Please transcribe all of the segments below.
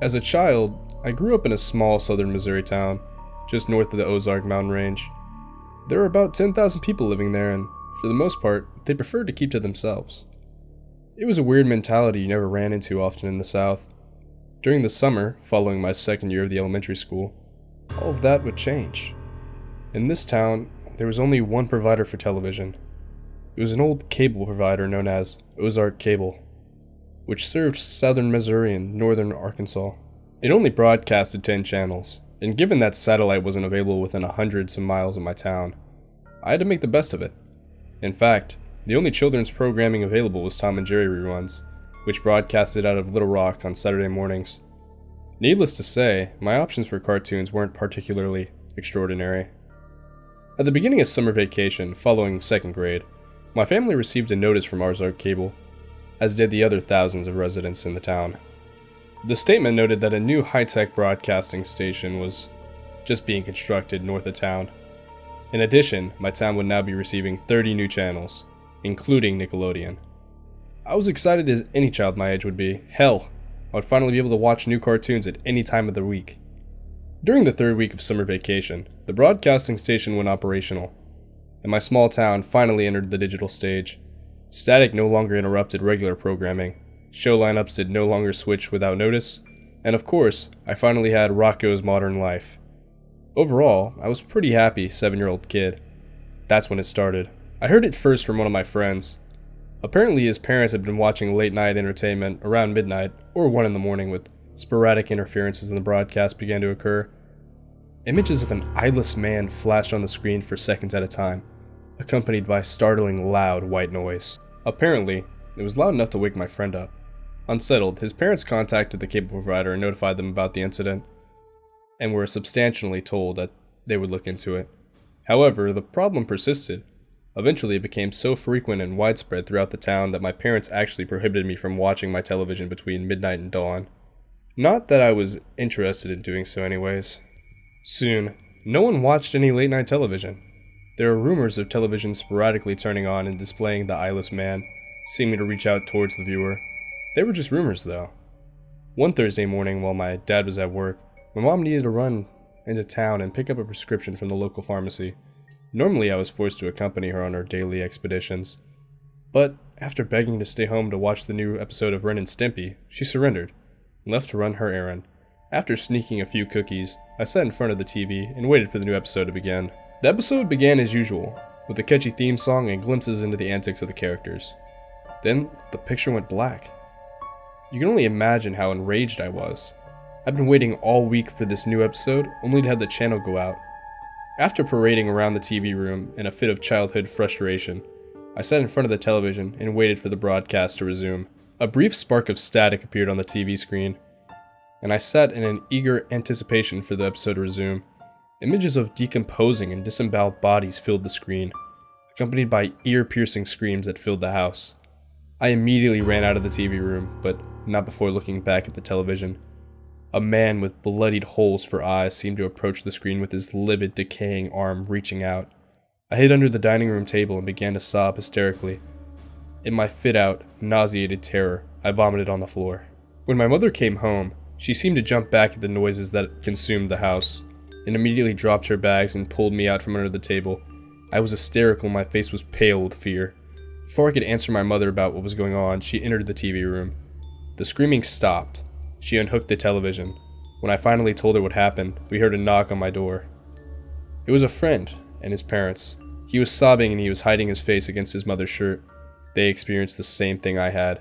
As a child, I grew up in a small southern Missouri town, just north of the Ozark mountain range. There were about 10,000 people living there, and for the most part, they preferred to keep to themselves. It was a weird mentality you never ran into often in the South. During the summer, following my second year of the elementary school, all of that would change. In this town, there was only one provider for television. It was an old cable provider known as Ozark Cable, which served southern Missouri and northern Arkansas. It only broadcasted 10 channels, and given that satellite wasn't available within hundreds of miles of my town, I had to make the best of it. In fact, the only children's programming available was Tom and Jerry reruns, which broadcasted out of Little Rock on Saturday mornings. Needless to say, my options for cartoons weren't particularly extraordinary. At the beginning of summer vacation, following second grade, my family received a notice from Ozark Cable, as did the other thousands of residents in the town. The statement noted that a new high-tech broadcasting station was just being constructed north of town. In addition, my town would now be receiving 30 new channels, including Nickelodeon. I was excited as any child my age would be. Hell, I would finally be able to watch new cartoons at any time of the week. During the third week of summer vacation, the broadcasting station went operational, and my small town finally entered the digital stage. Static no longer interrupted regular programming, show lineups did no longer switch without notice, and of course, I finally had Rocko's Modern Life. Overall, I was a pretty happy 7-year-old kid. That's when it started. I heard it first from one of my friends. Apparently his parents had been watching late night entertainment around midnight or 1 in the morning with sporadic interferences in the broadcast began to occur. Images of an eyeless man flashed on the screen for seconds at a time, accompanied by startling loud white noise. Apparently, it was loud enough to wake my friend up. Unsettled, his parents contacted the cable provider and notified them about the incident, and were substantially told that they would look into it. However, the problem persisted. Eventually, it became so frequent and widespread throughout the town that my parents actually prohibited me from watching my television between midnight and dawn. Not that I was interested in doing so anyways. Soon, no one watched any late-night television. There were rumors of television sporadically turning on and displaying the eyeless man, seeming to reach out towards the viewer. They were just rumors, though. One Thursday morning, while my dad was at work, my mom needed to run into town and pick up a prescription from the local pharmacy. Normally, I was forced to accompany her on her daily expeditions. But after begging to stay home to watch the new episode of Ren and Stimpy, she surrendered and left to run her errand. After sneaking a few cookies, I sat in front of the TV and waited for the new episode to begin. The episode began as usual, with a catchy theme song and glimpses into the antics of the characters. Then, the picture went black. You can only imagine how enraged I was. I'd been waiting all week for this new episode, only to have the channel go out. After parading around the TV room in a fit of childhood frustration, I sat in front of the television and waited for the broadcast to resume. A brief spark of static appeared on the TV screen, and I sat in an eager anticipation for the episode to resume. Images of decomposing and disemboweled bodies filled the screen, accompanied by ear-piercing screams that filled the house. I immediately ran out of the TV room, but not before looking back at the television. A man with bloodied holes for eyes seemed to approach the screen with his livid, decaying arm reaching out. I hid under the dining room table and began to sob hysterically. In my fit-out, nauseated terror, I vomited on the floor. When my mother came home, she seemed to jump back at the noises that consumed the house, and immediately dropped her bags and pulled me out from under the table. I was hysterical and my face was pale with fear. Before I could answer my mother about what was going on, she entered the TV room. The screaming stopped. She unhooked the television. When I finally told her what happened, we heard a knock on my door. It was a friend and his parents. He was sobbing and he was hiding his face against his mother's shirt. They experienced the same thing I had.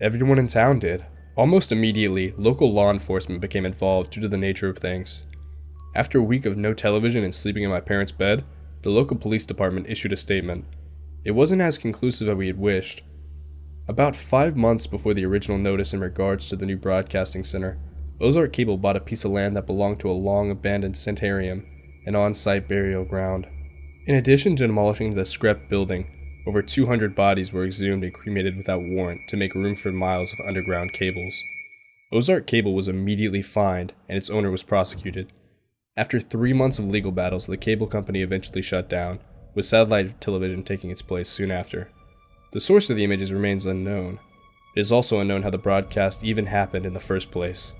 Everyone in town did. Almost immediately, local law enforcement became involved due to the nature of things. After a week of no television and sleeping in my parents' bed, the local police department issued a statement. It wasn't as conclusive as we had wished. About 5 months before the original notice in regards to the new broadcasting center, Ozark Cable bought a piece of land that belonged to a long-abandoned sanitarium, an on-site burial ground. In addition to demolishing the scrap building, over 200 bodies were exhumed and cremated without warrant to make room for miles of underground cables. Ozark Cable was immediately fined, and its owner was prosecuted. After 3 months of legal battles, the cable company eventually shut down, with satellite television taking its place soon after. The source of the images remains unknown. It is also unknown how the broadcast even happened in the first place.